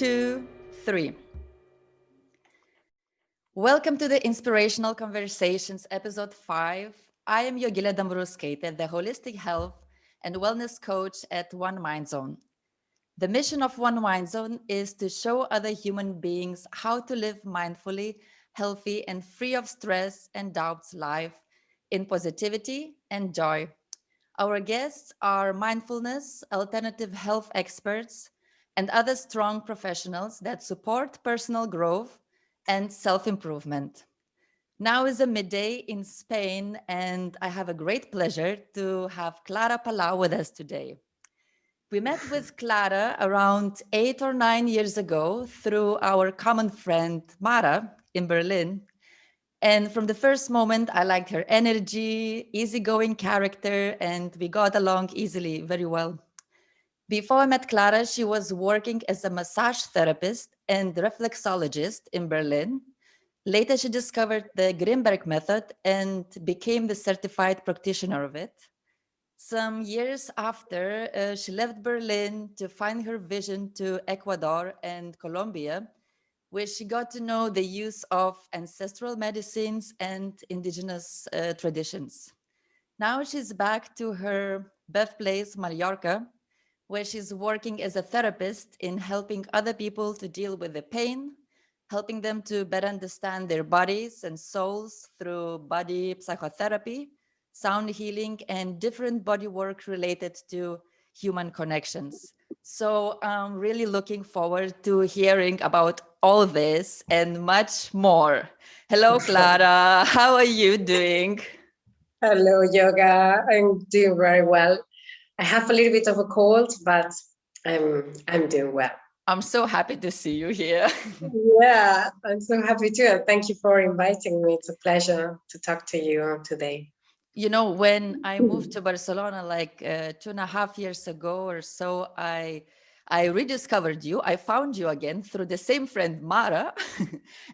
2, 3. Welcome to the Inspirational Conversations, episode 5. I am Jogile Dambrauskaite, the holistic health and wellness coach at OneMindZone. The mission of OneMindZone is to show other human beings how to live mindfully, healthy, and free of stress and doubts life in positivity and joy. Our guests are mindfulness, alternative health experts, and other strong professionals that support personal growth and self-improvement. Now is a midday in Spain, and I have a great pleasure to have Clara Palau with us today. We met with Clara around 8 or 9 years ago through our common friend Mara in Berlin. And from the first moment, I liked her energy, easygoing character, and we got along easily, very well. Before I met Clara, she was working as a massage therapist and reflexologist in Berlin. Later, she discovered the Grimberg method and became the certified practitioner of it. Some years after, she left Berlin to find her vision to Ecuador and Colombia, where she got to know the use of ancestral medicines and indigenous traditions. Now she's back to her birthplace, Mallorca, where she's working as a therapist in helping other people to deal with the pain, helping them to better understand their bodies and souls through body psychotherapy, sound healing, and different body work related to human connections. So I'm really looking forward to hearing about all this and much more. Hello, Clara. How are you doing? Hello, Yoga. I'm doing very well. I have a little bit of a cold, but I'm doing well. I'm so happy to see you here. Yeah, I'm so happy too. And thank you for inviting me. It's a pleasure to talk to you today. You know, when I moved to Barcelona like 2.5 years ago or so, I rediscovered you. I found you again through the same friend, Mara.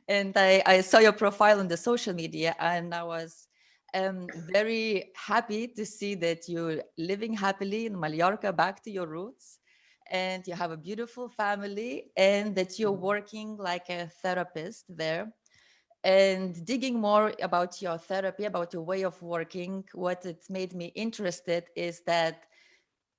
And I saw your profile on the social media, and I was very happy to see that you're living happily in Mallorca, back to your roots, and you have a beautiful family, and that you're working like a therapist there. And digging more about your therapy, about your way of working, what it made me interested is that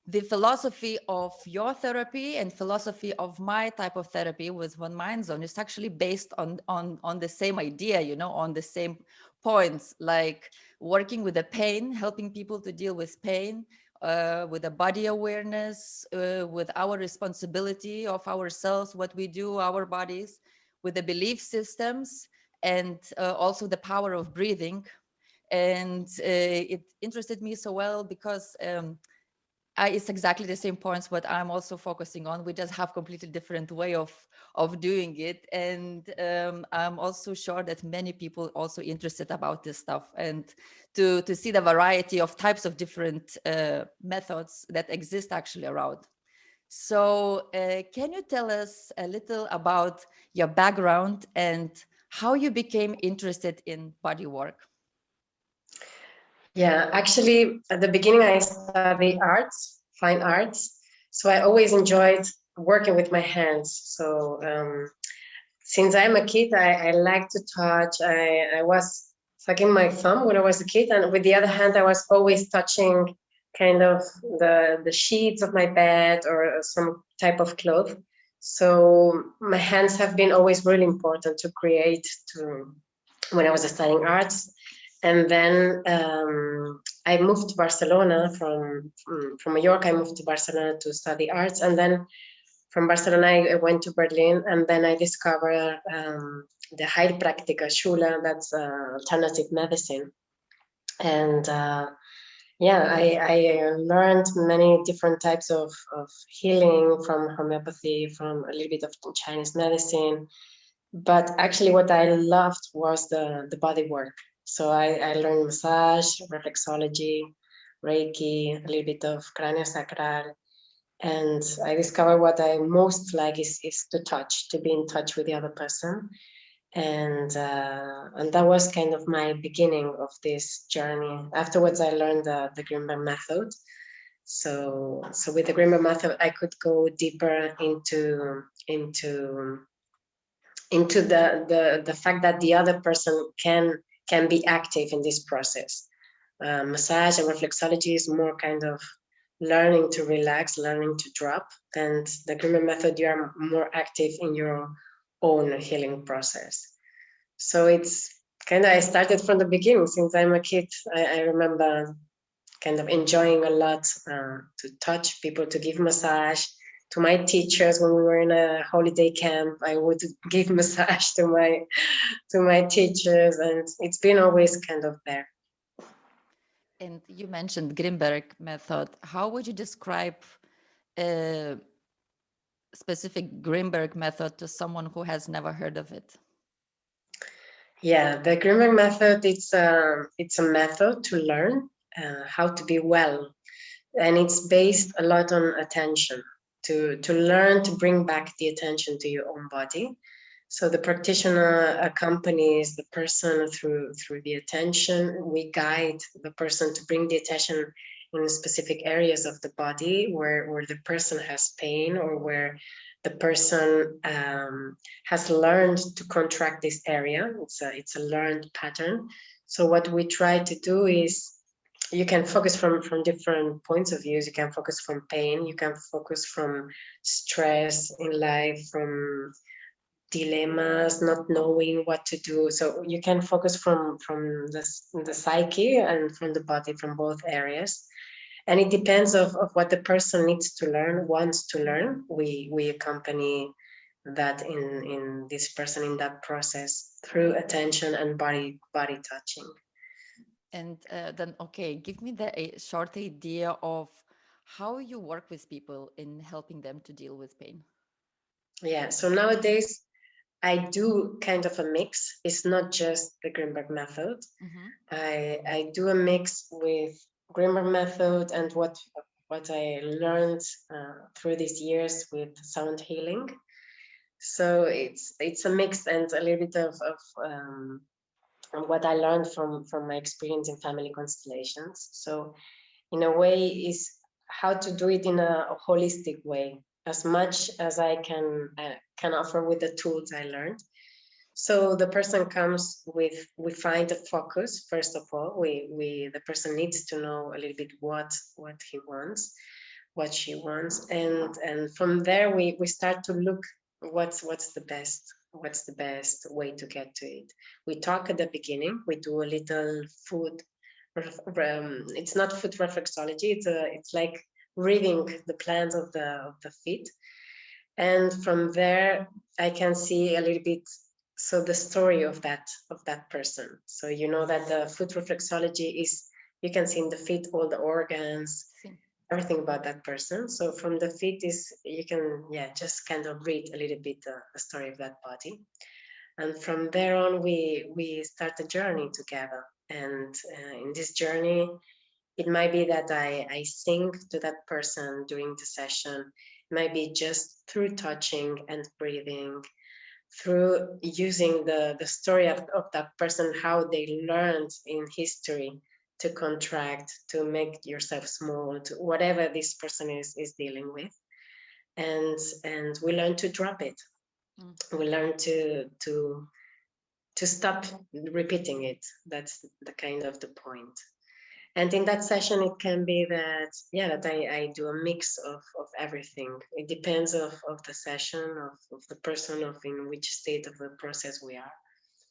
the philosophy of your therapy and philosophy of my type of therapy with OneMindZone is actually based on the same idea, you know, on the same points, like working with the pain, helping people to deal with pain, with a body awareness, with our responsibility of ourselves, what we do, our bodies, with the belief systems, and also the power of breathing. And it interested me so well because it's exactly the same points what I'm also focusing on. We just have completely different way of doing it, and I'm also sure that many people also interested about this stuff, and to see the variety of types of different methods that exist actually around. So can you tell us a little about your background and how you became interested in body work? Yeah, actually, at the beginning, I studied arts, fine arts. So I always enjoyed working with my hands. So since I'm a kid, I like to touch. I was sucking my thumb when I was a kid, and with the other hand, I was always touching kind of the sheets of my bed or some type of cloth. So my hands have been always really important to create to when I was studying arts. And then I moved to Barcelona from Mallorca. I moved to Barcelona to study arts, and then from Barcelona I went to Berlin, and then I discovered the Heilpraktiker Schule. That's alternative medicine, and yeah, I learned many different types of healing, from homeopathy, from a little bit of Chinese medicine. But actually what I loved was the body work. So I learned massage, reflexology, Reiki, a little bit of craniosacral. And I discovered what I most like is to touch, to be in touch with the other person. And that was kind of my beginning of this journey. Afterwards, I learned the Grimberg method. So with the Grimberg method, I could go deeper into the fact that the other person can be active in this process. Massage and reflexology is more kind of learning to relax, learning to drop, and the Grimberg method, you are more active in your own healing process. So it's kind of, I started from the beginning. Since I'm a kid, I remember kind of enjoying a lot to touch people, to give massage. To my teachers, when we were in a holiday camp, I would give massage to my teachers, and it's been always kind of there. And you mentioned Grimberg method. How would you describe a specific Grimberg method to someone who has never heard of it? Yeah, the Grimberg method, it's a method to learn how to be well, and it's based a lot on attention, to learn to bring back the attention to your own body. So the practitioner accompanies the person through the attention. We guide the person to bring the attention in specific areas of the body where the person has pain, or where the person has learned to contract this area. It's a learned pattern. So what we try to do is, you can focus from different points of views. You can focus from pain, you can focus from stress in life, from dilemmas, not knowing what to do. So you can focus from the psyche and from the body, from both areas. And it depends of what the person needs to learn, wants to learn. We accompany that in this person in that process through attention and body touching. And then, okay, give me the a short idea of how you work with people in helping them to deal with pain. Yeah, so nowadays I do kind of a mix. It's not just the Grimberg method. I do a mix with Grimberg method and what I learned through these years with sound healing. So it's a mix and a little bit of what I learned from my experience in family constellations. So in a way is how to do it in a holistic way, as much as I can offer with the tools I learned. So the person comes with, we find a focus. First of all, the person needs to know a little bit what he wants, what she wants, and from there we start to look what's the best way to get to it. We talk at the beginning. We do a little food. It's not food reflexology. It's like reading the plans of the feet, and from there I can see a little bit, so the story of that person. So you know that the foot reflexology is, you can see in the feet all the organs, everything about that person. So from the feet is, you can just kind of read a little bit the story of that body, and from there on we start a journey together. And in this journey, it might be that I sing to that person during the session. It might be just through touching and breathing, through using the story of that person, how they learned in history to contract, to make yourself small, to whatever this person is dealing with. And we learn to drop it. We learn to stop repeating it. That's the kind of the point. And in that session, it can be that, that I do a mix of everything. It depends of the session, of the person, of in which state of the process we are.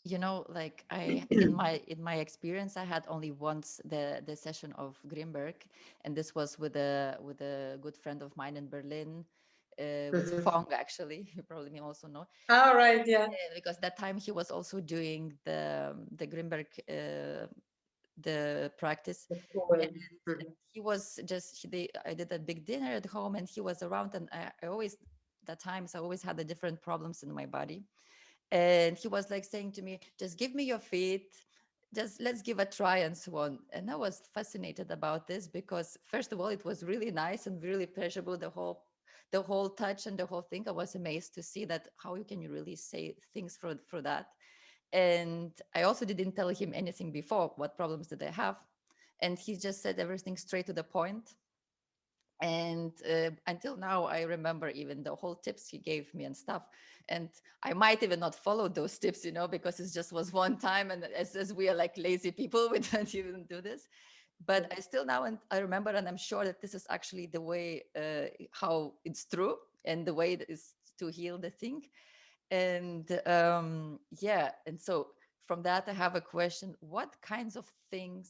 You know, like in my experience, I had only once the session of Grimberg, and this was with a good friend of mine in Berlin, with Fong, actually. You probably may also know. All right, yeah. Because that time he was also doing the Grimberg the practice. And he was just I did a big dinner at home, and he was around, and I always, that times I always had the different problems in my body. And he was like saying to me, just give me your feet, just let's give a try, and so on. And I was fascinated about this because, first of all, it was really nice and really pleasurable, the whole touch and the whole thing. I was amazed to see that how you can really say things for that. And I also didn't tell him anything before, what problems did I have. And he just said everything straight to the point. And until now, I remember even the whole tips he gave me and stuff. And I might even not follow those tips, because it just was one time. And as we are like lazy people, we don't even do this. But I still now, and I remember, and I'm sure that this is actually the way how it's true, and the way that is to heal the thing. And yeah, and so from that, I have a question: what kinds of things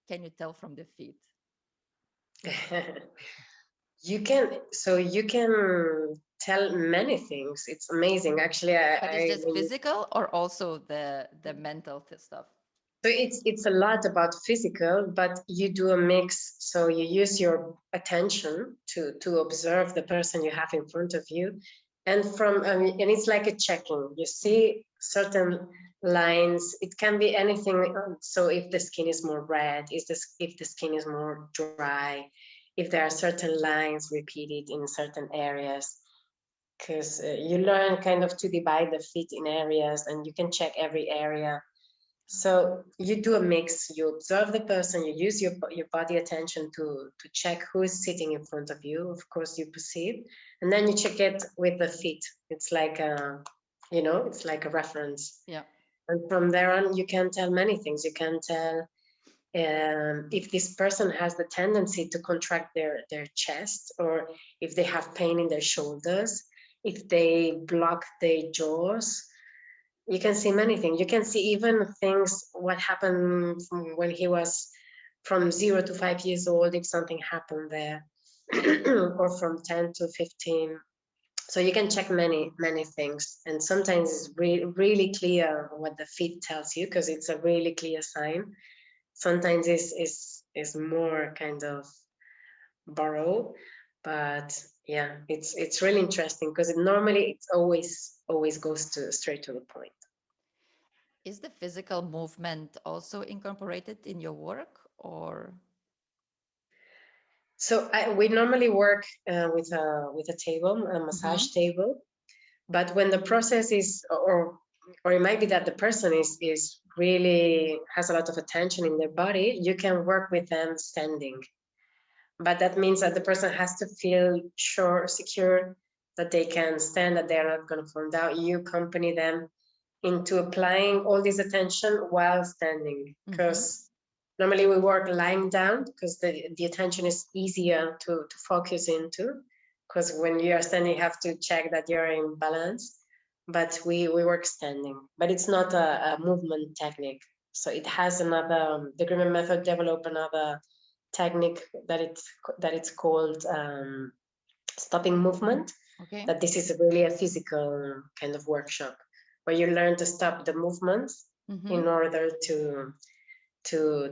can you tell from the feet? You can tell many things. It's amazing. Actually, But it's just physical or also the mental stuff? so it's a lot about physical, but you do a mix. So you use your attention to observe the person you have in front of you, and and it's like a checking. You see certain lines. It can be anything. So if the skin is more red, if the skin is more dry, if there are certain lines repeated in certain areas, because you learn kind of to divide the feet in areas, and you can check every area. So you do a mix. You observe the person. You use your body attention to check who is sitting in front of you. Of course, you perceive, and then you check it with the feet. It's like it's like a reference. Yeah. And from there on, you can tell many things. You can tell if this person has the tendency to contract their chest, or if they have pain in their shoulders, if they block their jaws. You can see many things. You can see even things what happened when he was from 0 to 5 years old, if something happened there, or from 10 to 15. So you can check many things, and sometimes it's really clear what the feet tells you, because it's a really clear sign. Sometimes is more kind of borrow, but yeah, it's really interesting, because normally it's always goes to straight to the point. Is the physical movement also incorporated in your work, or? So we normally work with a table, a massage table, but when the process is, or it might be that the person is really has a lot of attention in their body, you can work with them standing. But that means that the person has to feel sure, secure that they can stand, that they're not going to fall down. You accompany them into applying all this attention while standing, because normally we work lying down, because the attention is easier to focus into, because when you are standing you have to check that you're in balance, but we work standing. But it's not a movement technique, so it has another, the Grimmett method developed another technique that it's called stopping movement. Okay. That this is really a physical kind of workshop where you learn to stop the movements in order to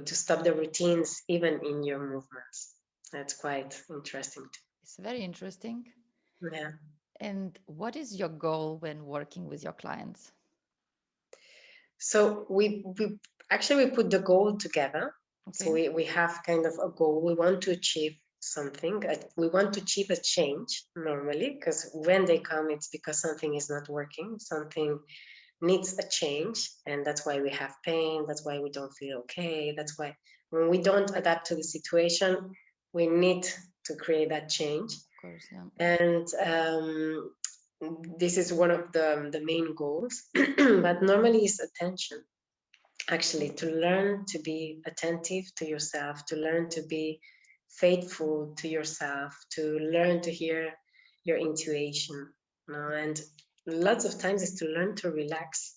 stop the routines even in your movements. That's quite interesting too. It's very interesting. Yeah. And what is your goal when working with your clients? So we actually we put the goal together. Okay. So we have kind of a goal. We want to achieve something. We want to achieve a change normally, because when they come, it's because something is not working. Something needs a change, and that's why we have pain. That's why we don't feel okay. That's why when we don't adapt to the situation, we need to create that change. Of course, yeah. And this is one of the main goals. But normally it's attention, actually, to learn to be attentive to yourself, to learn to be faithful to yourself, to learn to hear your intuition, and lots of times is to learn to relax.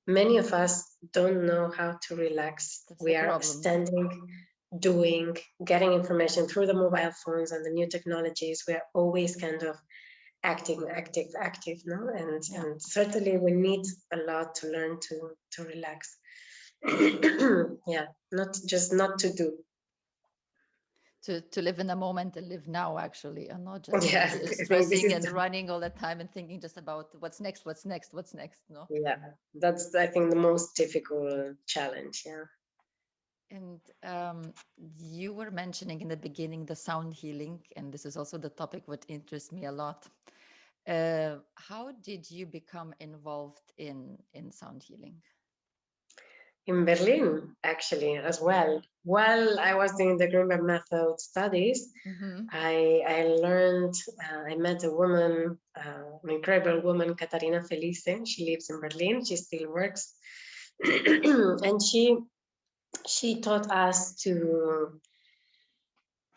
Many of us don't know how to relax. That's We the are problem. standing, doing, getting information through the mobile phones and the new technologies. We are always kind of active, no? And certainly we need a lot to learn to relax. Yeah, not to do. To live in the moment and live now, actually, and not just Yeah, I think this stressing is and running all the time and thinking just about what's next, what's next, what's next. No. yeah, that's I think the most difficult challenge. Yeah. And you were mentioning in the beginning the sound healing, and this is also the topic what interests me a lot. How did you become involved in sound healing? in Berlin, actually, as well. While I was doing the Greenberg method studies, Mm-hmm. I learned, I met a woman, an incredible woman, Catarina Felice. She lives in Berlin. She still works. And she taught us to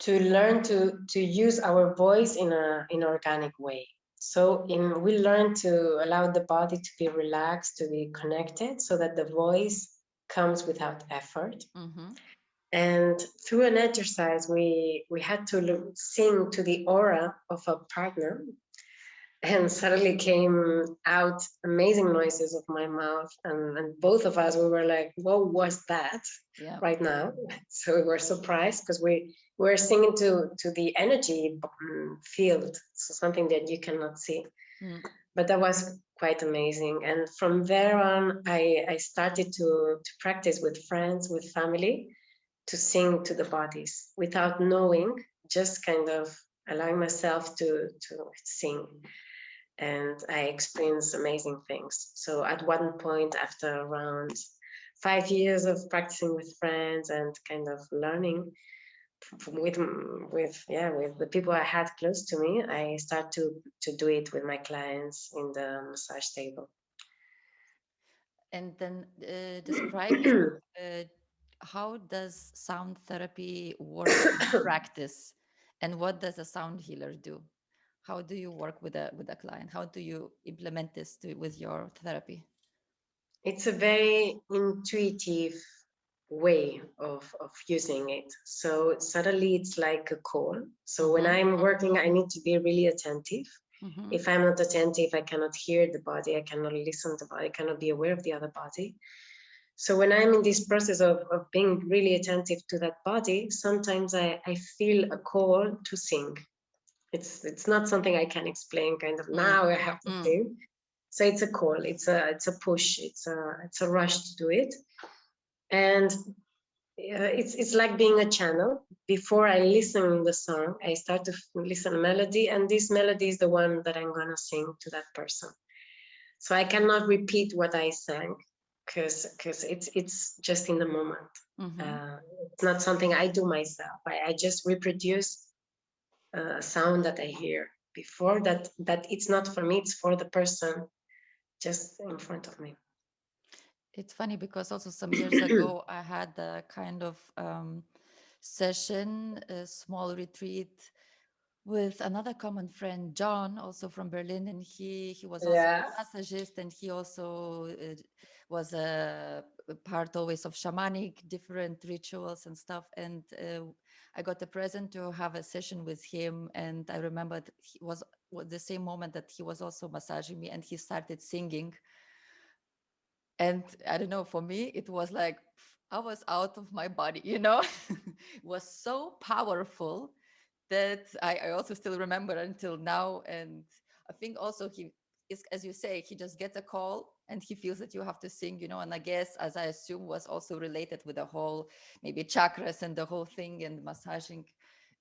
learn to use our voice in an organic way. So we learn to allow the body to be relaxed, to be connected, so that the voice comes without effort. Mm-hmm. And through an exercise, we had to sing to the aura of a partner, and suddenly came out amazing noises of my mouth, and both of us, we were like, what was that Yeah. right now? So we were surprised because we were singing to the energy field, so something that you cannot see. Mm. But that was quite amazing, and from there on I started to practice with friends, with family, to sing to the bodies without knowing, just kind of allowing myself to sing, and I experienced amazing things. So at one point, after around 5 years of practicing with friends and kind of learning with the people I had close to me, I start to do it with my clients in the massage table. And then describing how does sound therapy work in practice, and what does a sound healer do? How do you work with a client? How do you implement this with your therapy? It's a very intuitive way of using it. So suddenly it's like a call. So when Mm-hmm. I'm working, I need to be really attentive. Mm-hmm. If I'm not attentive, I cannot hear the body, I cannot listen to the body, I cannot be aware of the other body. So when I'm in this process of being really attentive to that body, sometimes I feel a call to sing. It's not something I can explain, kind of Mm. now I have to Mm. sing. So it's a call, it's a push, it's a rush to do it. And it's like being a channel. Before I listen the song, I start to listen a melody, and this melody is the one that I'm gonna sing to that person. So I cannot repeat what I sang because it's just in the moment. Mm-hmm. It's not something I do myself. I just reproduce a sound that I hear before that it's not for me, it's for the person just in front of me. It's funny because also some years ago I had a kind of session, a small retreat with another common friend, John, also from Berlin, and he was also Yeah. a massagist, and he also was a part always of shamanic, different rituals and stuff. And I got a present to have a session with him, and I remembered he was the same moment that he was also massaging me, and he started singing. And I don't know, for me it was like I was out of my body, it was so powerful that I also still remember until now. And I think also he is, as you say, he just gets a call and he feels that you have to sing, and I guess, as I assume, was also related with the whole maybe chakras and the whole thing, and massaging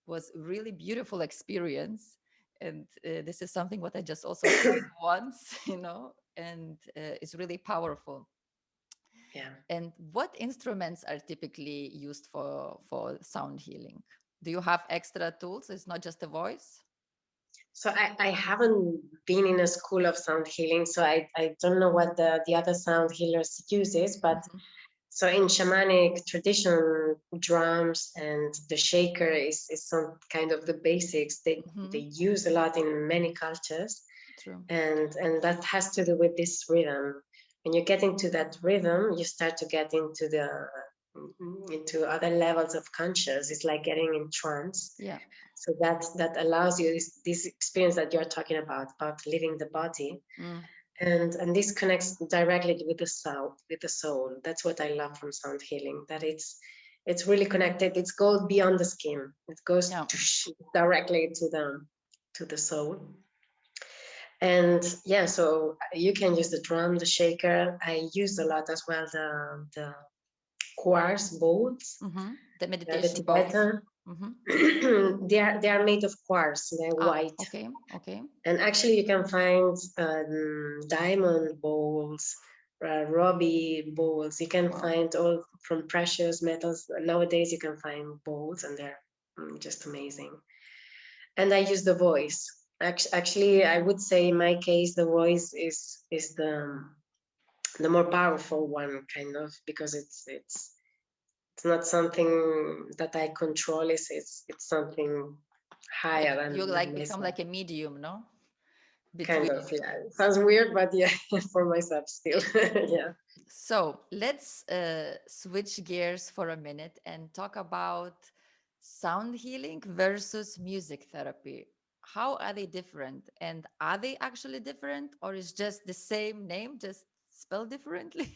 was really beautiful experience. And this is something what I just also tried once, and it's really powerful. Yeah. And what instruments are typically used for sound healing? Do you have extra tools? It's not just a voice? So I haven't been in a school of sound healing, so I don't know what the other sound healers uses, but Mhm. so in shamanic tradition, drums and the shaker is some kind of the basics they Mhm. use a lot in many cultures, True. and that has to do with this rhythm. When you get into that rhythm, you start to get into other levels of conscious. It's like getting in trance. Yeah. So that allows you this experience that you're talking about leaving the body, Mm. and this connects directly with the soul. That's what I love from sound healing, that it's really connected. It goes beyond the skin. It goes Yeah. directly to the soul. And yeah, so you can use the drum, the shaker. I use a lot as well the quartz bowls, Mm-hmm. The the meditation bowls. Tibetan. Mm-hmm. They are made of quartz. They're Ah, white. okay. Okay. And actually, you can find diamond bowls, ruby bowls. You can find all from precious metals. Nowadays, you can find bowls, and they're just amazing. And I use the voice. Actually, I would say in my case, the voice is the more powerful one, kind of, because it's not something that I control. It's something Like higher you than like become myself. like a medium, no? Kind Between. of, yeah. It sounds weird, but yeah, for myself still. Yeah. So let's switch gears for a minute and talk about sound healing versus music therapy. How are they different? And are they actually different, or is just the same name, just spelled differently?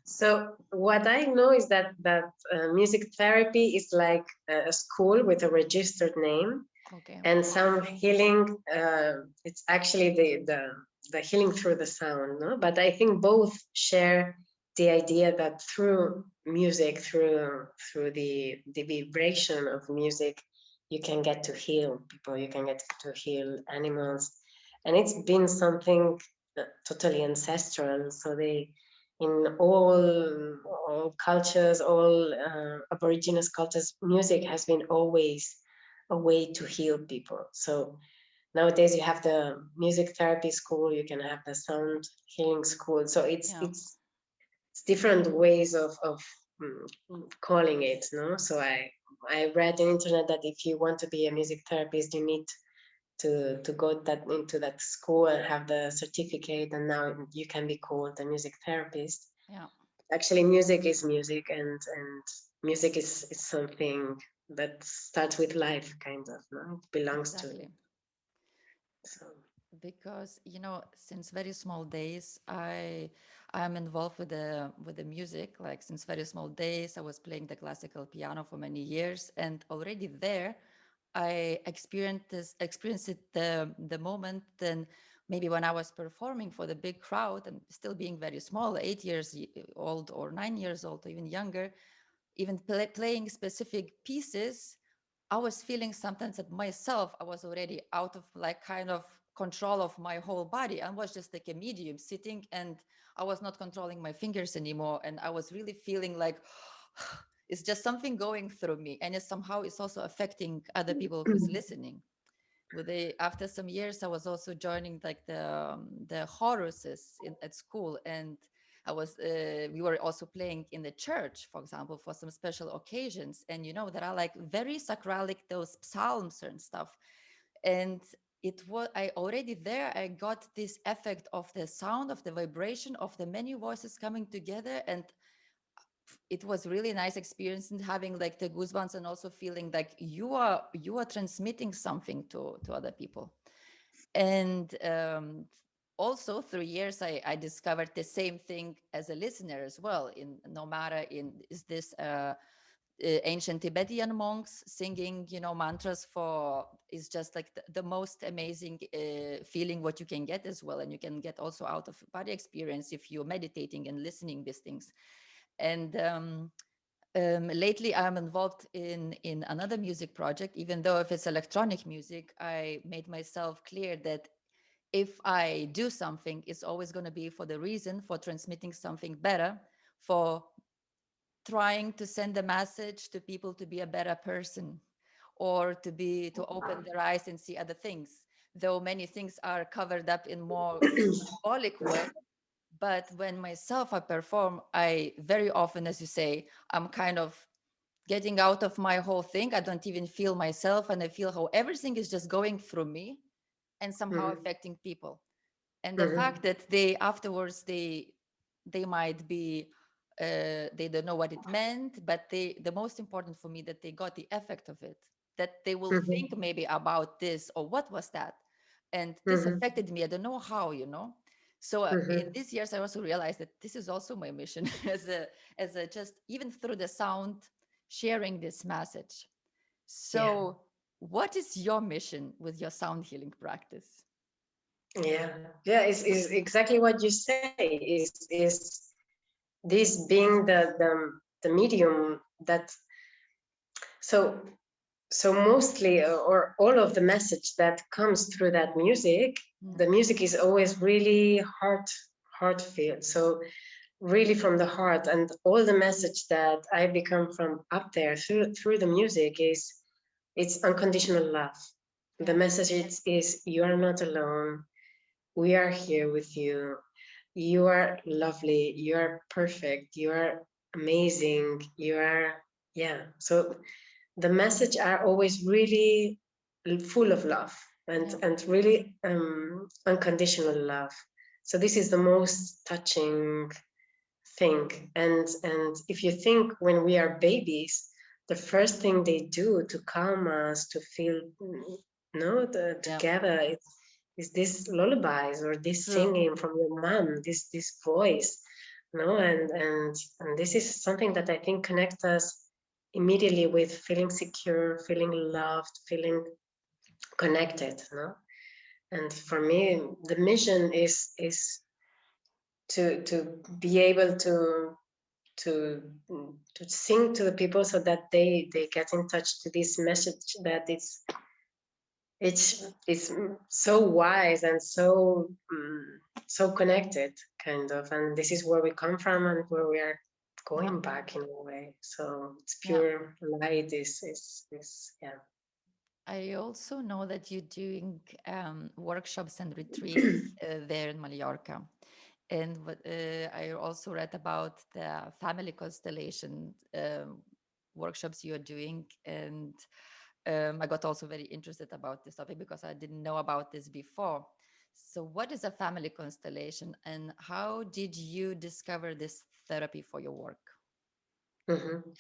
So what I know is that music therapy is like a school with a registered name, Okay. and sound healing. It's actually the healing through the sound, no? But I think both share the idea that through music, through the vibration of music, you can get to heal people. You can get to heal animals, and it's been something totally ancestral. So they in all cultures, all Aboriginal cultures, music has been always a way to heal people. So nowadays you have the music therapy school, you can have the sound healing school. So Yeah, it's different ways of calling it, no? So I read on internet that if you want to be a music therapist, you need to go that into that school and have the certificate, and now you can be called a music therapist. yeah, Actually, music is music, and music is something that starts with life, kind of, no? It belongs to it. exactly. So Because since very small days, I'm involved with the music. Like since very small days, I was playing the classical piano for many years, and already there, I experienced it the moment then maybe when I was performing for the big crowd and still being very small, 8 years old or 9 years old, or even younger, even playing specific pieces, I was feeling sometimes that myself, I was already out of like kind of control of my whole body. I was just like a medium sitting, and I was not controlling my fingers anymore. And I was really feeling like it's just something going through me. And it's also affecting other people who's listening. After some years, I was also joining like the choruses at school, and we were also playing in the church, for example, for some special occasions. And there are like very sacralic those psalms and stuff. And I already there, I got this effect of the sound, of the vibration, of the many voices coming together. And it was really nice experience and having like the goosebumps, and also feeling like you are transmitting something to other people. And also through years, I discovered the same thing as a listener as well. In no matter in is this ancient Tibetan monks singing mantras for is just like the most amazing feeling what you can get as well. And you can get also out of body experience if you're meditating and listening these things. And lately I'm involved in another music project. Even though if it's electronic music, I made myself clear that if I do something, it's always going to be for the reason for transmitting something better, for trying to send a message to people to be a better person, or to open their eyes and see other things. Though many things are covered up in more symbolic way, but when myself I perform, I very often, as you say, I'm kind of getting out of my whole thing. I don't even feel myself, and I feel how everything is just going through me and somehow mhm, affecting people. And the fact mhm, that they afterwards they might be they don't know what it meant, but the most important for me that they got the effect of it, that they will think mhm, maybe about this or what was that, and this mhm, affected me. I don't know how, so in mhm. these years I also realized that this is also my mission as a just even through the sound, sharing this message. Yeah, So what is your mission with your sound healing practice? yeah, yeah. Is exactly what you say. Is this being the medium that so so mostly or all of the message that comes through that music, Mm, the music is always really heart feel. So really from the heart, and all the message that I become from up there through the music is it's unconditional love. The message is you are not alone. We are here with you. You are lovely. You are perfect. You are amazing. You are, yeah. So the message are always really full of love and really unconditional love. So this is the most touching thing. And if you think when we are babies, the first thing they do to calm us, to feel together is this lullabies or this singing from your mom, this voice, and this is something that I think connects us immediately with feeling secure, feeling loved, feeling connected, And for me, the mission is to be able to to sing to the people so that they get in touch to this message that it's so wise and so connected, kind of, and this is where we come from and where we are going back in a way. So it's pure light. Is yeah. I also know that you're doing workshops and retreats there in Mallorca. And I also read about the family constellation workshops you're doing. And I got also very interested about this topic because I didn't know about this before. So what is a family constellation and how did you discover this therapy for your work? Mm-hmm.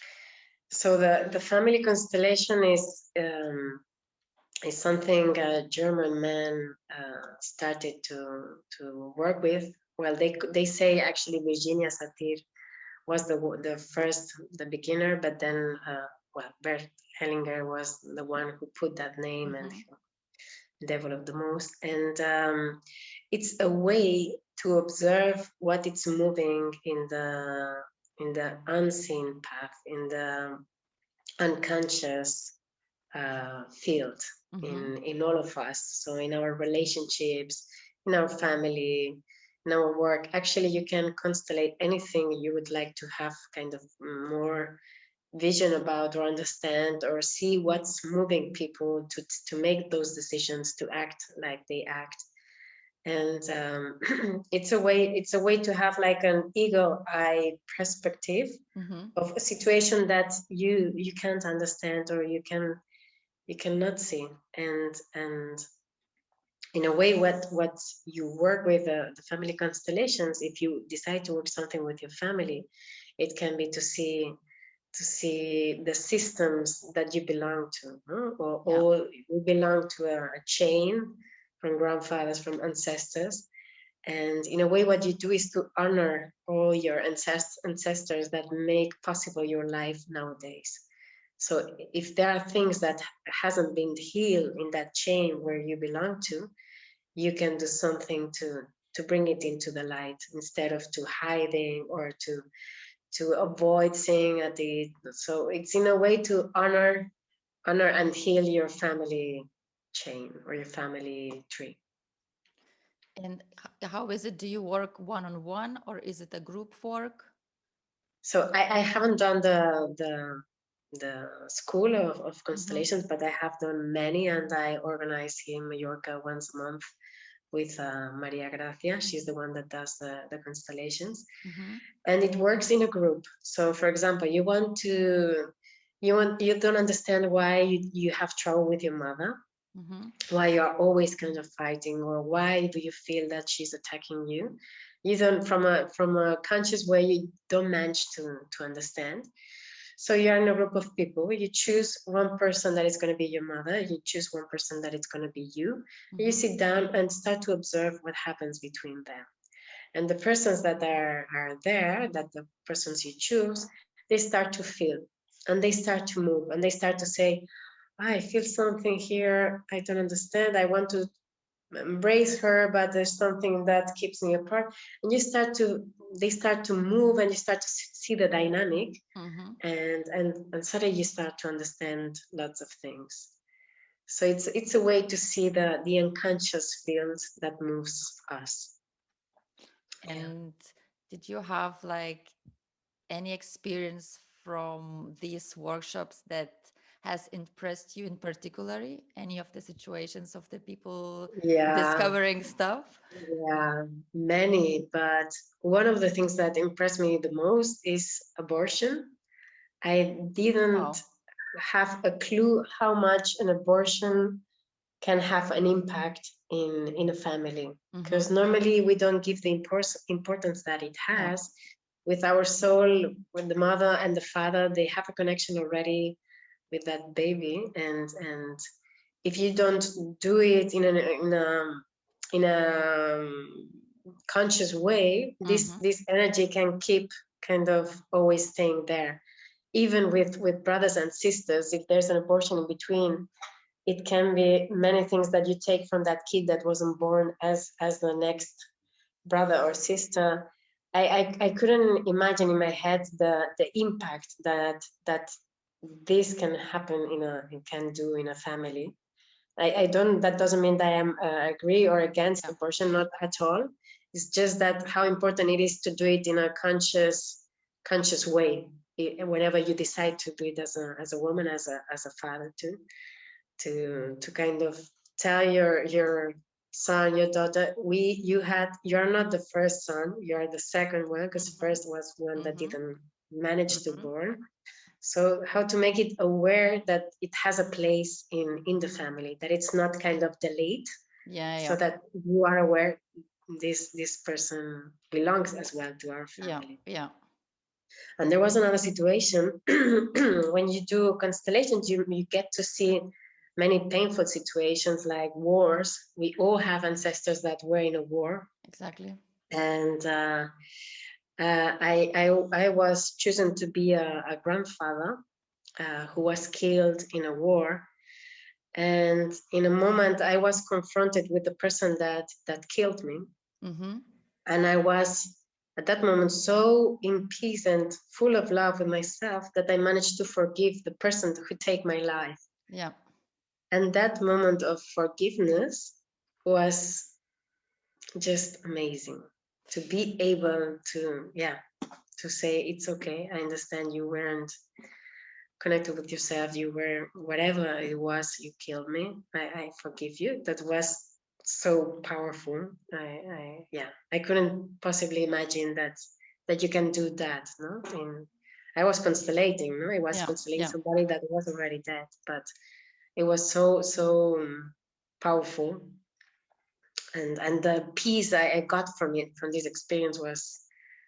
So the family constellation is something a German man started to work with. Well, they say actually Virginia Satir was the first, the beginner, but then Bert Hellinger was the one who put that name and developed the most. And it's a way to observe what it's moving in the unseen path, in the unconscious field in all of us. So in our relationships, in our family, in our work. Actually, you can constellate anything you would like to have kind of more vision about or understand or see what's moving people to make those decisions, to act like they act. And it's a way to have like an eagle eye perspective of a situation that you can't understand or you cannot see. And in a way, what you work with the family constellations, if you decide to work something with your family, it can be to see the systems that you belong to, or you belong to a chain from grandfathers, from ancestors. And in a way, what you do is to honor all your ancestors that make possible your life nowadays. So if there are things that hasn't been healed in that chain where you belong to, you can do something to bring it into the light instead of to hiding or to avoid seeing at it. So it's in a way to honor and heal your family chain or your family tree. And how is it? Do you work one-on-one or is it a group work? So I haven't done the school of constellations, but I have done many, and I organize here in Mallorca once a month with Maria Gracia. She's the one that does the constellations, and it works in a group. So, for example, you don't understand why you have trouble with your mother, why you are always kind of fighting, or why do you feel that she's attacking you. You don't from a conscious way, you don't manage to understand. So you're in a group of people. You choose one person that is going to be your mother. You choose one person that is going to be you. You sit down and start to observe what happens between them. And the persons that are there, that the persons you choose, they start to feel and they start to move and they start to say, I feel something here. I don't understand. I want to embrace her, but there's something that keeps me apart. And they start to move and you start to see the dynamic. And suddenly you start to understand lots of things. So it's a way to see the unconscious field that moves us. Yeah. And did you have like any experience from these workshops that has impressed you in particularly? Any of the situations of the people Yeah. discovering stuff? Yeah, many, but one of the things that impressed me the most is abortion. I didn't Wow. have a clue how much an abortion can have an impact in a family, Mm-hmm. because normally we don't give the importance that it Yeah. has with our soul. With the mother and the father, they have a connection already with that baby, and if you don't do it in a conscious way, this Mm-hmm. this energy can keep kind of always staying there. Even with brothers and sisters, if there's an abortion in between, it can be many things that you take from that kid that wasn't born as the next brother or sister. I couldn't imagine in my head the impact that this can happen can do in a family. I don't, that doesn't mean that I am agree or against Yeah. abortion, not at all. It's just that how important it is to do it in a conscious way. Whenever you decide to do it as a woman, as a father too, to kind of tell your son, your daughter, you're not the first son, you're the second one, because Mm-hmm. first was one that Mm-hmm. didn't manage to Mm-hmm. born. So how to make it aware that it has a place in the family, that it's not kind of delayed, Yeah. so Yeah. that you are aware this person belongs as well to our Yeah. family. Yeah. And there was another situation when you do constellations, you get to see many painful situations like wars. We all have ancestors that were in a war, Exactly. and I was chosen to be a grandfather who was killed in a war. And in a moment, I was confronted with the person that killed me, Mm-hmm. and I was at that moment so in peace and full of love with myself that I managed to forgive the person who take my life. Yeah. And that moment of forgiveness was just amazing, to be able to, yeah, to say it's okay. I understand you weren't connected with yourself. You were whatever it was. You killed me. I forgive you. That was so powerful. Yeah. I couldn't possibly imagine that you can do that. No, I was constellating. No, I was Yeah. constellating Yeah. somebody that was already dead, but it was so powerful, and the peace I got from it, from this experience, was,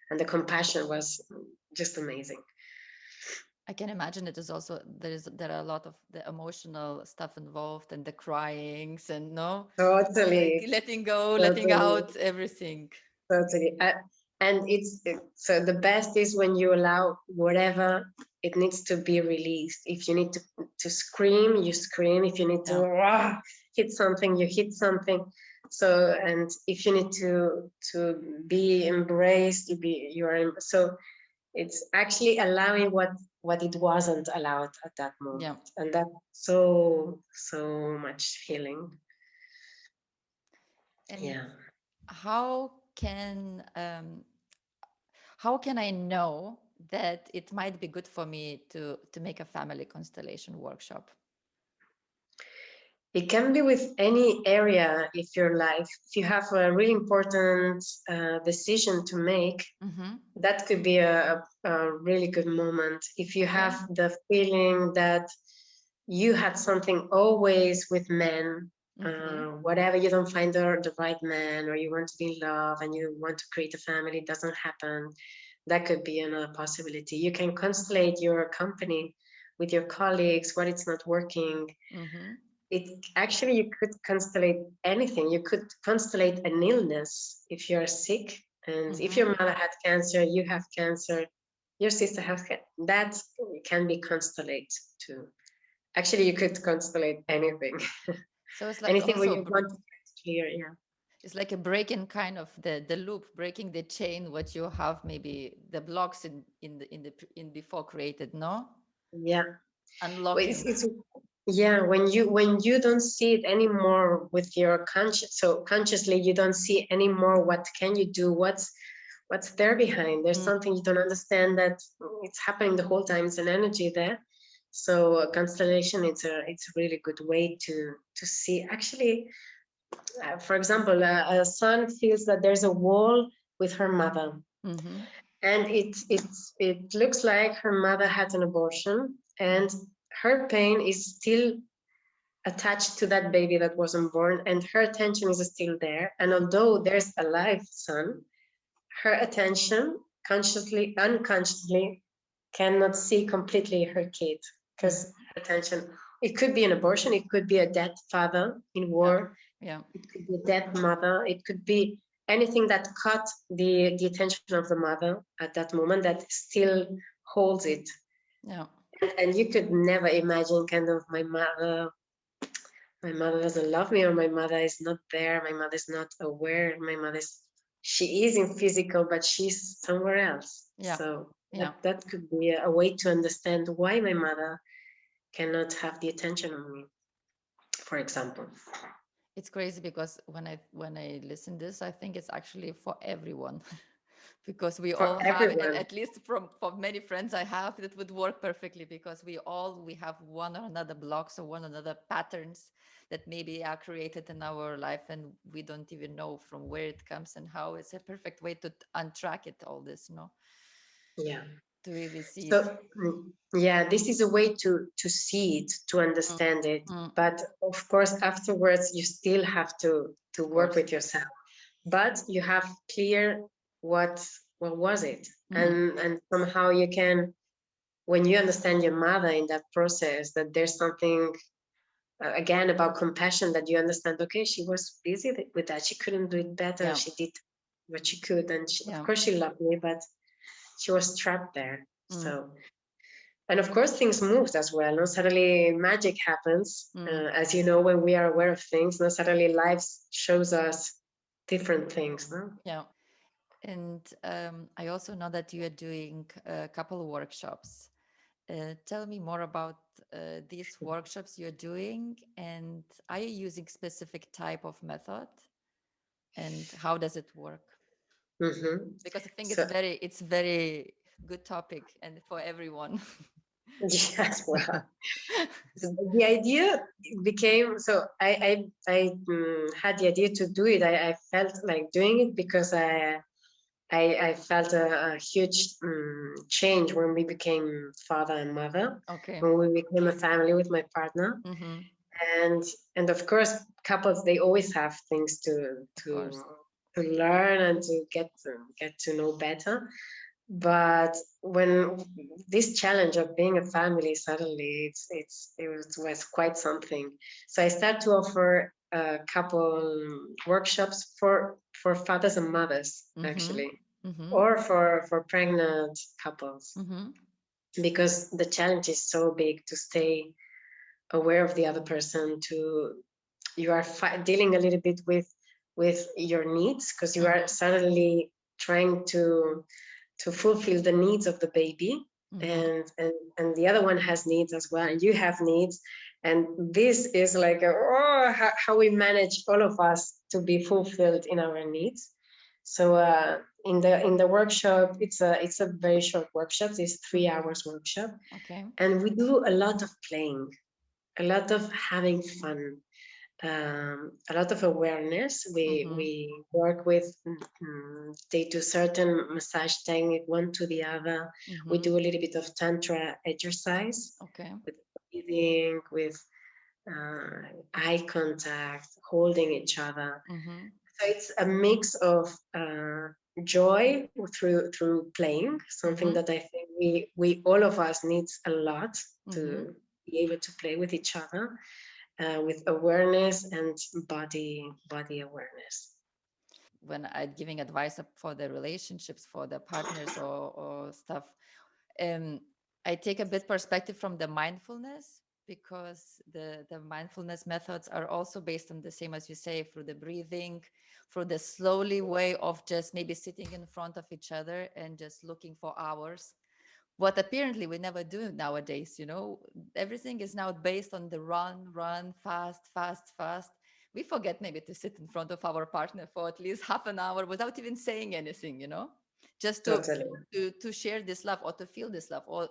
and the compassion was just amazing. I can imagine it is also there are a lot of the emotional stuff involved and the cryings and no, like Totally, letting go, letting totally, out everything. totally. And so the best is when you allow whatever it needs to be released. If you need to scream, you scream. If you need to Yeah. hit something, you hit something. So, and if you need to be embraced, so it's actually allowing what it wasn't allowed at that Yeah. moment, and that's so much healing. And Yeah. how can I know that it might be good for me to make a family constellation workshop? It can be with any area of your life. If you have a really important decision to make, Mm-hmm. that could be a really good moment. If you Okay. have the feeling that you had something always with men, Mm-hmm. whatever, you don't find the right man, or you want to be in love and you want to create a family, it doesn't happen, that could be another possibility. You can constellate your company with your colleagues, what it's not working. Mm-hmm. It actually, you could constellate anything. You could constellate an illness if you're sick, and if your Mm-hmm. mother had cancer, you have cancer, your sister has that can be constellate too. Actually, you could constellate anything. So it's like Anything where also you want to get clear. Yeah. it's like a breaking kind of the loop, breaking the chain, what you have maybe the blocks in before created, no? Yeah. Well, Unlocking. Yeah, when you don't see it anymore with your conscious, so consciously you don't see anymore what can you do, what's there behind. There's Mm, something you don't understand that it's happening the whole time. It's an energy there. So a constellation, it's a really good way to see. Actually, for example, a son feels that there's a wall with her mother, mm-hmm. and it looks like her mother had an abortion, and her pain is still attached to that baby that wasn't born, and her attention is still there. And although there's a live son, her attention, consciously, unconsciously, cannot see completely her kid, because Mm-hmm. attention, it could be an abortion, it could be a dead father in Yeah. war, Yeah. it could be a dead mother, it could be anything that caught the attention of the mother at that moment that still holds it. Yeah. And you could never imagine kind of my mother doesn't love me, or my mother is not there, my mother is not aware, she is in physical but she's somewhere else. Yeah. So Yeah. that could be a way to understand why my mother cannot have the attention on me, for example. It's crazy because when I listen this, I think it's actually for everyone. Because we For all have, and everyone. at least from many friends I have, it would work perfectly because we have one or another blocks or one or another patterns that maybe are created in our life and we don't even know from where it comes and how. It's a perfect way to untrack it, all this, Yeah. to really see it. So yeah, this is a way to see it, to Mm, understand it. mm, But of course, afterwards, you still have to of work course. with yourself. But you have clear what what was it, Mm, and somehow you can, when you understand your mother in that process, that there's something again about compassion, that you understand. Okay, she was busy with that. She couldn't do it better. yeah. She did what she could, and of Yeah. course she loved me, but she was trapped there. Mm, So. And of course, things moved as well. No, suddenly magic happens, mm, as you know, when we are aware of things. No, suddenly life shows us different things. No, yeah. And I also know that you are doing a couple of workshops. Tell me more about these workshops you're doing, and are you using specific type of method, and how does it work? mm-hmm. Because I think So it's very good topic and for everyone. yes, well, so the idea became, so I had the idea to do it. I felt like doing it because I felt a huge change when we became father and mother, Okay. when we became a family with my partner. Mm-hmm. and and of course, couples, they always have things to Of to course. to learn and to get to know better. But when this challenge of being a family, suddenly it was quite something. So I start to offer a couple workshops for fathers and mothers, Mm-hmm. actually, Mm-hmm. or for pregnant couples, Mm-hmm. because the challenge is so big to stay aware of the other person, to you are dealing a little bit with your needs, because you are Mm-hmm. suddenly trying to fulfill the needs of the baby, Mm-hmm. and the other one has needs as well, and you have needs, and this is like how we manage all of us to be fulfilled in our needs. So in the workshop, it's a very short workshop. It's 3 hours workshop, Okay. and we do a lot of playing, a lot of having fun, a lot of awareness. We Mm-hmm. we work with. They do certain massage technique, one to the other. We Mm-hmm. do a little bit of tantra exercise Okay. with breathing, with eye contact, holding each other. Mm-hmm. So it's a mix of joy through playing, something Mm-hmm. that I think we all of us needs a lot, Mm-hmm. to be able to play with each other, with awareness and body awareness. When I'm giving advice for the relationships, for the partners or stuff, um, I take a bit perspective from the mindfulness, because the mindfulness methods are also based on the same as you say, through the breathing, through the slowly way of just maybe sitting in front of each other and just looking for hours, what apparently we never do nowadays. Everything is now based on the run, fast, fast, fast. We forget maybe to sit in front of our partner for at least half an hour without even saying anything, just Totally. to share this love or to feel this love.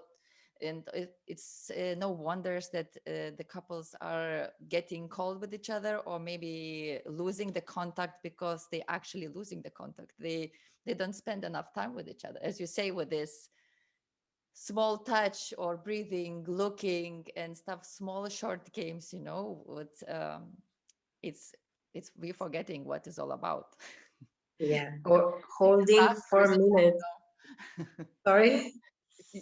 And it's no wonders that the couples are getting cold with each other, or maybe losing the contact because they actually losing the contact. They don't spend enough time with each other, as you say, with this small touch or breathing, looking and stuff, small short games, with it's we're forgetting what it's all about. Yeah. We Or seek the holding fast for a result. minute. Sorry?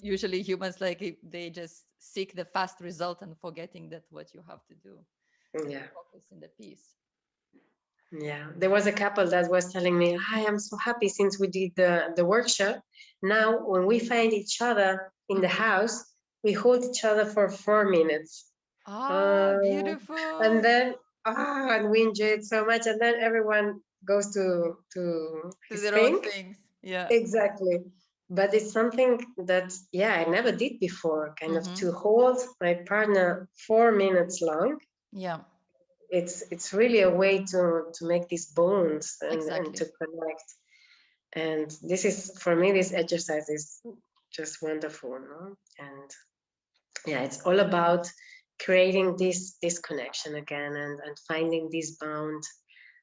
Usually humans, like, they just seek the fast result and forgetting that what you have to do is Yeah. focus in the peace. Yeah. There was a couple that was telling me, I am so happy since we did the workshop. Now, when we find each other in the house, we hold each other for 4 minutes. And Beautiful. then, and we enjoy it so much. And then everyone goes to To his their own thing. things. Yeah. Exactly. But it's something that, yeah, I never did before, kind of to hold my partner 4 minutes long. Yeah. It's really a way to make these bonds and Exactly. to connect. And this is, for me, this exercise is just wonderful, no? And yeah, it's all about creating this connection again, and finding this bond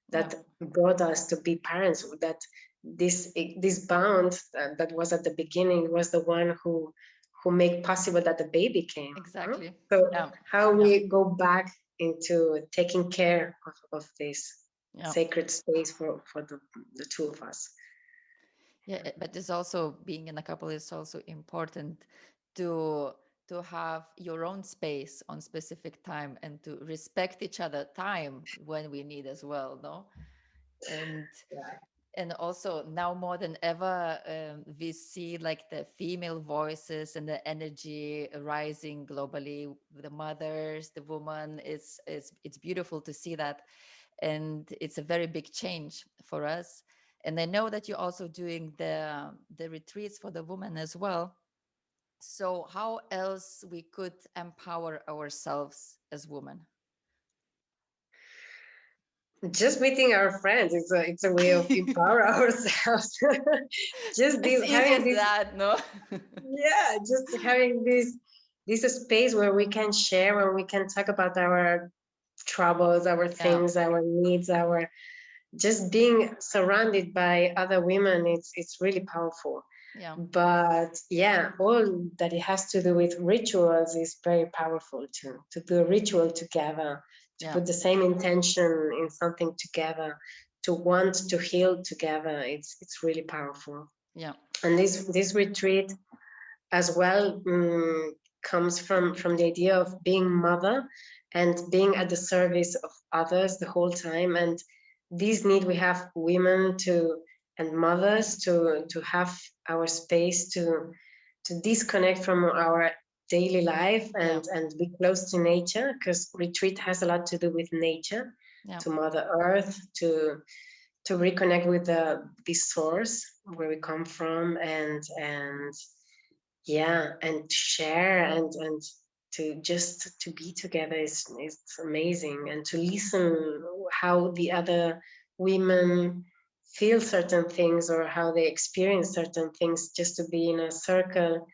that brought us to be parents. That this bond that was at the beginning was the one who made possible that the baby came. Exactly. So Yeah. how we go back into taking care of this Yeah. sacred space for the two of us. Yeah, but it's also, being in a couple is also important to have your own space on specific time, and to respect each other time when we need as well, no? And also now more than ever, we see like the female voices and the energy rising globally. The mothers, the woman, it's beautiful to see that, and it's a very big change for us. And I know that you're also doing the retreats for the women as well. So how else we could empower ourselves as women? Just meeting our friends, it's a way of empower ourselves. Just As this, easy having as this, that, no? yeah, just having this space where we can share, where we can talk about our troubles, our Yeah, things, our needs, our just being surrounded by other women. It's really powerful. yeah, But yeah, all that it has to do with rituals is very powerful too. To do a ritual together, to yeah, put the same intention in something together, to want to heal together, it's really powerful. yeah, And this retreat as well comes from the idea of being mother and being at the service of others the whole time. And this need we have women to, and mothers to have our space to disconnect from our daily life yeah, and be close to nature, because retreat has a lot to do with nature, yeah, to Mother Earth, to reconnect with the source where we come from, and yeah, and to share and to just to be together is amazing, and to listen how the other women feel certain things or how they experience certain things, just to be in a circle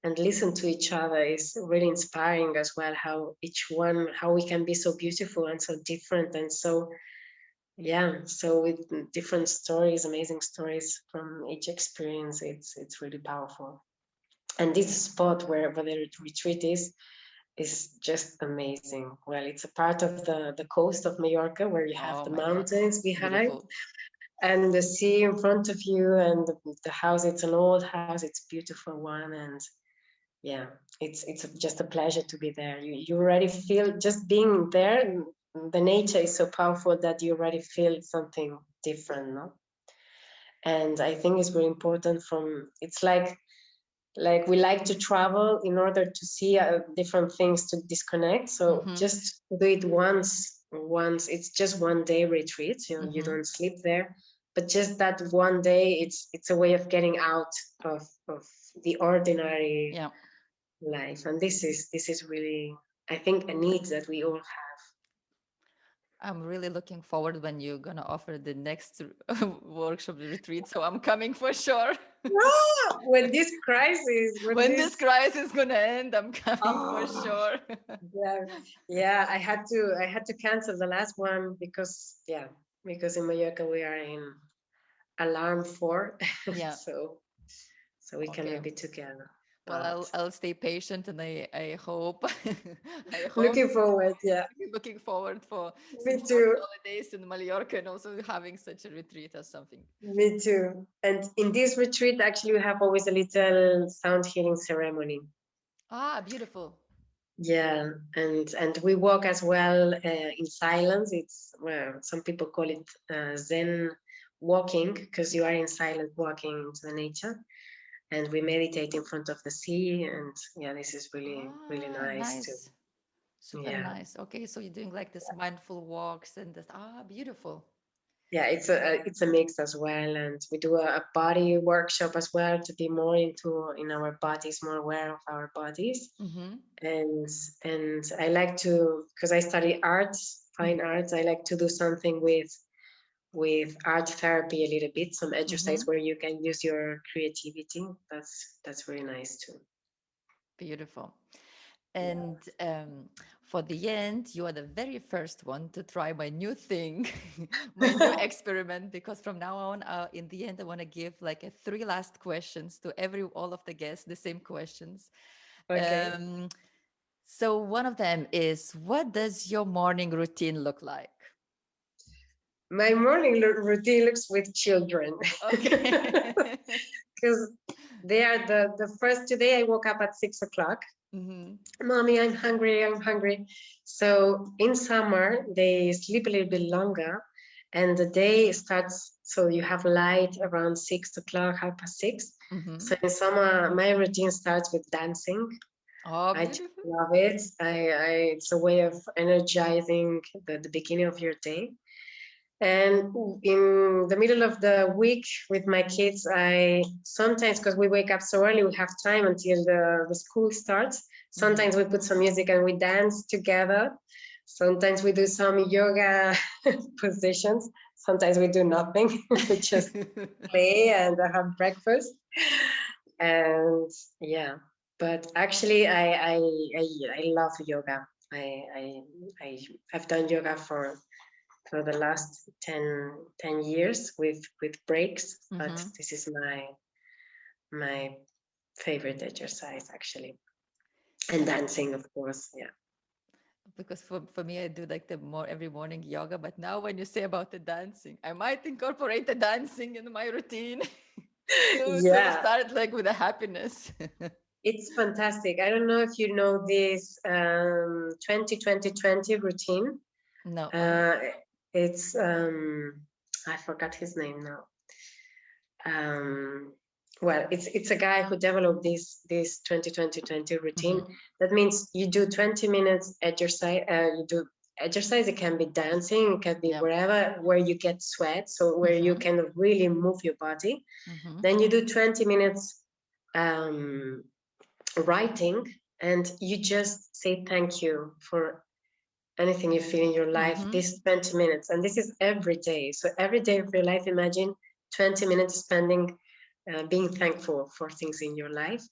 and listen to each other is really inspiring as well. How each one, how we can be so beautiful and so different, and so yeah, so with different stories, amazing stories from each experience, it's really powerful. And this spot where the retreat is just amazing. Well, it's a part of the coast of Mallorca where you have oh the my God, mountains behind beautiful. and the sea in front of you, and the house. It's an old house. It's a beautiful one, and yeah, it's just a pleasure to be there. You already feel, just being there. The nature is so powerful that you already feel something different, no? And I think it's very important. It's like we like to travel in order to see different things, to disconnect. So just do it once. It's just one day retreat, you don't sleep there, but just that one day, it's a way of getting out of the ordinary Yeah. life. And this is really, I think, a need that we all have. I'm really looking forward when you're gonna offer the next workshop retreat. So I'm coming for sure. Ah, when this crisis, when When this this crisis is gonna end, I'm coming for oh sure. yeah, yeah, I had to cancel the last one because in Mallorca we are in alarm 4. Yeah. so so we Okay. cannot be together. Well, But I'll stay patient, and I hope I hope looking forward, yeah. looking forward for Me some short too. holidays in Mallorca and also having such a retreat or something. Me too. And in this retreat, actually, we have always a little sound healing ceremony. Ah, beautiful. Yeah, and we walk as well in silence. It's, well, some people call it Zen walking, because you are in silence walking into the nature, and we meditate in front of the sea. And yeah, this is really really Ah, nice too. nice. Super Yeah. nice. Okay, so you're doing like this mindful walks and this. Ah, beautiful. Yeah, it's a mix as well, and we do a body workshop as well to be more in our bodies, more aware of our bodies. Mm-hmm. And I like to, because I study arts, fine arts, I like to do something with art therapy a little bit, some Mm-hmm. exercise where you can use your creativity. That's really nice too. Beautiful. Yeah. And for the end, you are the very first one to try my new thing, my new experiment. Because from now on, in the end, I want to give like a three last questions to all of the guests, the same questions. Okay. Um, so one of them is, what does your morning routine look like? My morning routine looks with children. Okay. Because they are the first. Today I woke up at 6 o'clock. Hmm. Mommy, I'm hungry, I'm hungry. So in summer, they sleep a little bit longer, and the day starts. So you have light around 6 o'clock, 6:30. Hmm. So in summer, my routine starts with dancing. Oh, I just beautiful. love it. It's a way of energizing the beginning of your day. And in the middle of the week with my kids, I sometimes, because we wake up so early, we have time until the school starts. Hmm. Sometimes we put some music and we dance together. Sometimes we do some yoga positions. Sometimes we do nothing. We just play and have breakfast. And yeah, but actually, I love yoga. I've done yoga for the last 10 years with breaks, but Hmm. this is my favorite exercise actually. And Yeah. dancing, of course. Yeah. Because for me, I do like the more every morning yoga. But now when you say about the dancing, I might incorporate the dancing in my routine to Yeah, start like with the happiness. it's fantastic. I don't know if you know this 20 routine. No. uh it's I forgot his name now. um well, it's a guy who developed this 20 routine. Hmm. That means you do 20 minutes exercise. You do exercise. It can be dancing, it can be Yeah. wherever where you get sweat, so where you Hmm. can really move your body. Hmm. Then you do 20 minutes writing, and you just say thank you for anything you feel in your life, Hmm. this 20 minutes. And this is every day. So every day of your life, imagine 20 minutes spending being thankful for things in your life.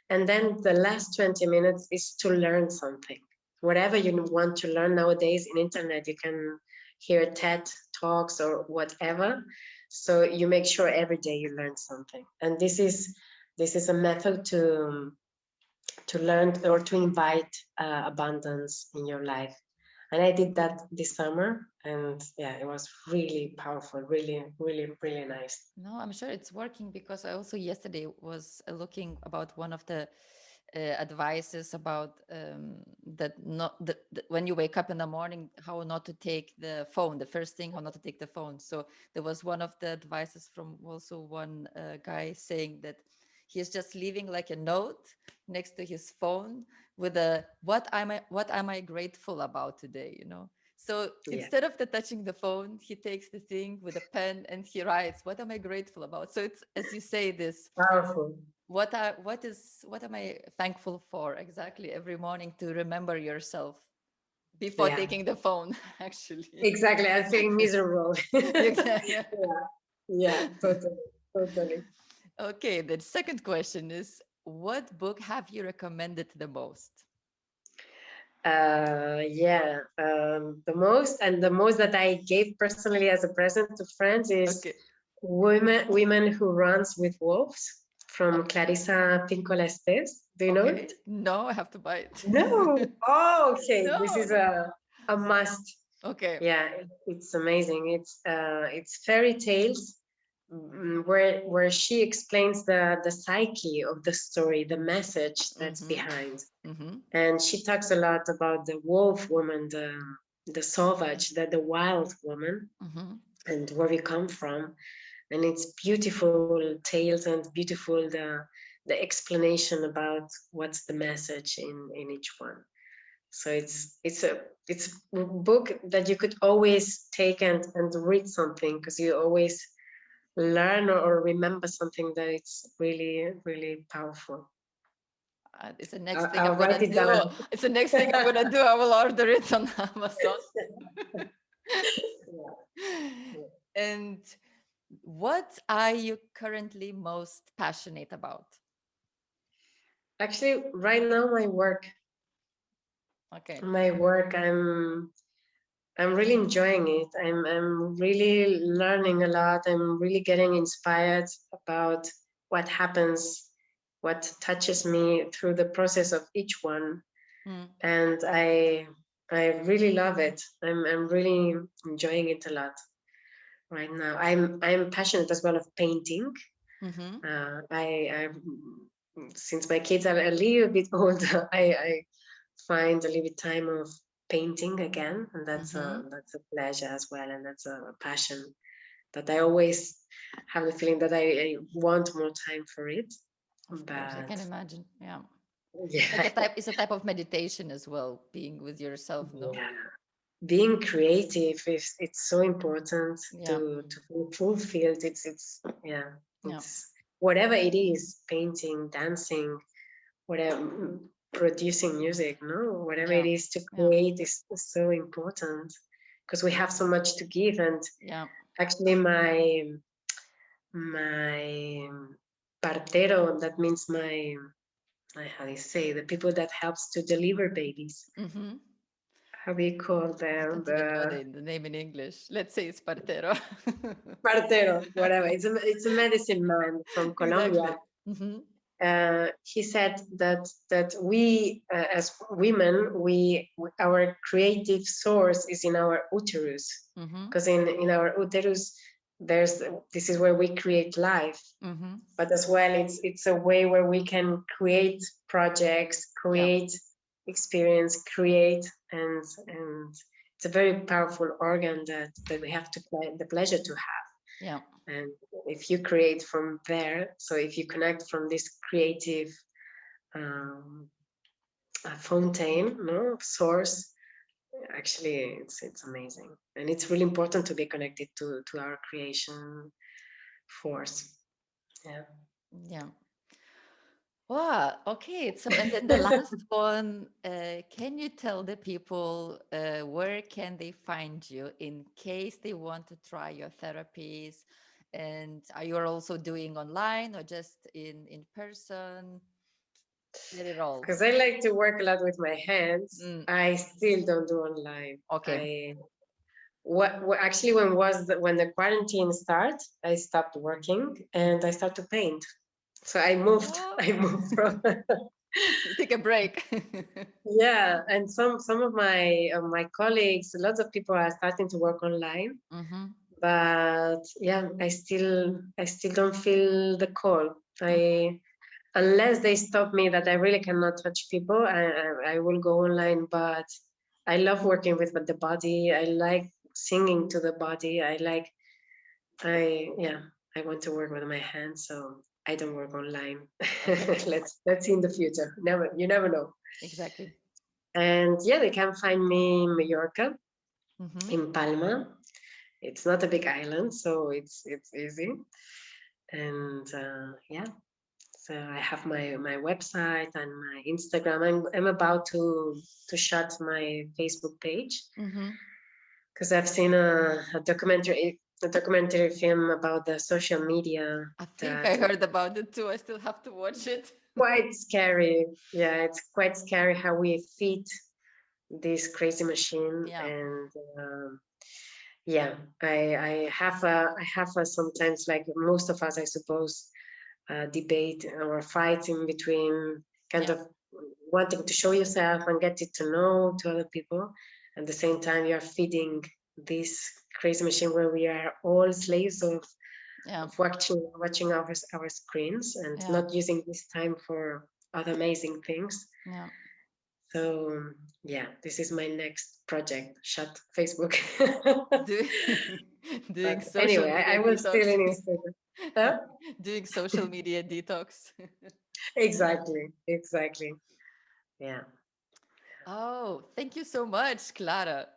And then the last 20 minutes is to learn something. Whatever you want to learn nowadays in internet, you can hear TED talks or whatever. So you make sure every day you learn something. And this is a method to learn or to invite abundance in your life. And I did that this summer, and yeah, it was really powerful, really, really, really nice. No, I'm sure it's working because I also yesterday was looking about one of the advices about that not that when you wake up in the morning, how not to take the phone. The first thing, how not to take the phone. So there was one of the advices from also one guy saying that he is just leaving like a note next to his phone with a what am I grateful about today, you know. So Yeah. instead of the touching the phone, he takes the thing with a pen and he writes, "What am I grateful about?" So it's, as you say, this, Powerful. what am I thankful for exactly every morning, to remember yourself before Yeah. taking the phone, actually. Exactly. I'm feeling miserable. Exactly. Yeah. Yeah. Totally. Totally. Okay, the second question is, what book have you recommended the most? Yeah. The most that I gave personally as a present to friends is Okay. Women Who Runs with Wolves from Clarissa Pinkola Estes. Do you know Okay. it? No, I have to buy it. No. Oh, okay. This No, is no. a must. Okay. Yeah, it's amazing. It's fairy tales, where she explains the psyche of the story, the message that's Mm-hmm. behind. Mm-hmm. And she talks a lot about the wolf woman, the sauvage, the wild woman, Mm-hmm. and where we come from. And it's beautiful tales and beautiful the explanation about what's the message in each one. So it's a book that you could always take and read something, because you always learn or remember something that it's really really powerful. It's the next thing I'll I'm gonna write it do. down. It's the next thing I'm gonna do. I will order it on Amazon. Yeah. And what are you currently most passionate about? Actually, right now Okay. my work, I'm really enjoying it. I'm really learning a lot. I'm really getting inspired about what happens, what touches me through the process of each one. Mm. And I really love it. I'm really enjoying it a lot right now. I'm passionate as well of painting. Mm-hmm. I since my kids are a little bit older, I find a little bit time of painting again, and Mm-hmm. that's a pleasure as well, and that's a passion that I always have the feeling that I want more time for it. Of course, I But can imagine. Yeah. It's like yeah, it's a type of meditation as well, being with yourself, no? yeah, being creative is it's so important Yeah. to feel fulfilled. It's yeah, Yeah. it's whatever it is, painting, dancing, whatever, producing music, no, whatever Yeah. it is to Yeah. create is so important, because we have so much to give. And Yeah. actually my partero, that means how do you say, the people that helps to deliver babies, Mm-hmm. how do you call I them, don't even know the name in English. Let's say it's partero. partero, whatever, it's a medicine man from Exactly. Colombia. Mm-hmm. He said that we, as women, our creative source is in our uterus, Mm-hmm. because in our uterus there's this is where we create life, Mm-hmm. but as well it's a way where we can create projects, Yeah. create experience, create, and it's a very powerful organ that we have the pleasure to have. Yeah. And if you create from there, so if you connect from this creative um, fountain, no source, actually it's amazing, and it's really important to be connected to our creation force. Yeah. Yeah. Wow. Okay. So, and then the last one, can you tell the people where can they find you in case they want to try your therapies? And are you also doing online or just in person? Let it all. Because I like to work a lot with my hands, Mm, I still don't do online. okay. I what actually when the quarantine started, I stopped working and I started to paint. So I moved Oh, I moved from you take a break. yeah, and some of my colleagues, lots of people are starting to work online, Mm-hmm. but yeah, I still don't feel the call. I Unless they stop me that I really cannot touch people, I will go online. But I love working with the body. I like singing to the body. I want to work with my hands, so I don't work online. Okay. Let's see in the future. You never know. Exactly. And yeah, they can find me in Mallorca. in Palma. It's not a big island, so it's easy. And yeah, so I have my website and my Instagram. I'm about to shut my Facebook page because I've seen a documentary film about the social media I think I that heard about it too. I still have to watch it. quite scary. Yeah, it's quite scary how we feed this crazy machine. Yeah. And yeah, I have a sometimes, like most of us, I suppose, debate or fight in between kind Yeah. of wanting to show yourself and get it to know to other people. At the same time, you are feeding this crazy machine where we are all slaves of Yeah. watching our screens and Yeah. not using this time for other amazing things. Yeah. So yeah, this is my next project. Shut Facebook. Do, doing But social anyway, I media will still detox. in Instagram. Huh? Doing social media detox. Exactly. Yeah. Oh, thank you so much, Clara.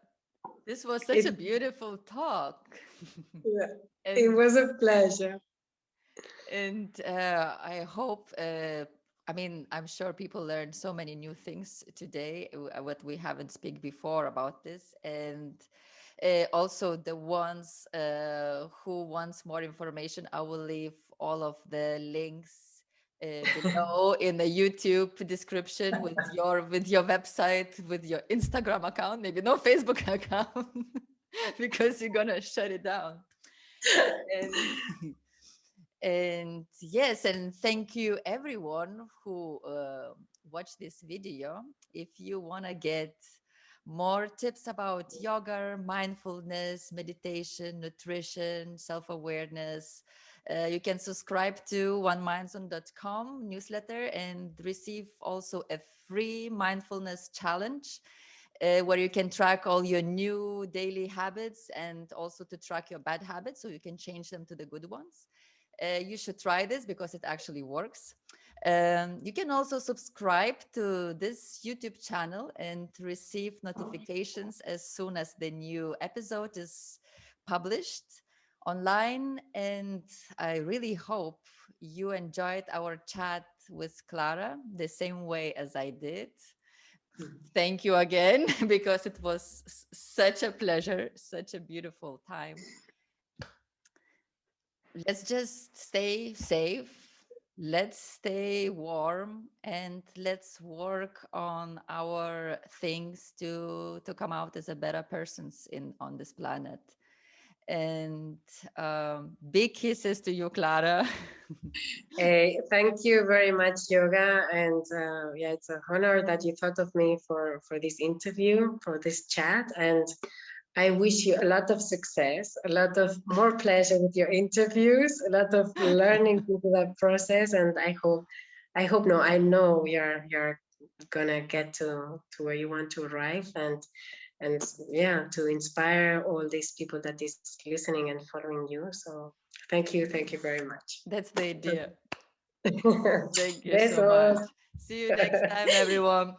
This was such a It, beautiful talk. yeah, it and was a pleasure. I hope, I mean, I'm sure people learned so many new things today, what we haven't speak before about this. And also the ones who wants more information, I will leave all of the links below in the YouTube description with your website, with your Instagram account, maybe no Facebook account, because you're gonna shut it down. And and yes, and thank you everyone who watched this video. If you want to get more tips about yoga, mindfulness, meditation, nutrition, self-awareness, you can subscribe to OneMindZone.com newsletter and receive also a free mindfulness challenge where you can track all your new daily habits and also to track your bad habits so you can change them to the good ones. You should try this because it actually works. You can also subscribe to this YouTube channel and receive notifications as soon as the new episode is published online. And I really hope you enjoyed our chat with Clara the same way as I did. Thank you again because it was such a pleasure, such a beautiful time. Let's just stay safe. Let's stay warm and let's work on our things to come out as a better persons in on this planet. And big kisses to you, Clara. Thank you very much, Yoga. And yeah, it's an honor that you thought of me for this interview, for this chat. And I wish you a lot of success, a lot of more pleasure with your interviews, a lot of learning through that process. And no, I know you're gonna get to where you want to arrive, and yeah, to inspire all these people that is listening and following you. So thank you very much. That's the idea. Thank you so much. Besos. See you next time, everyone.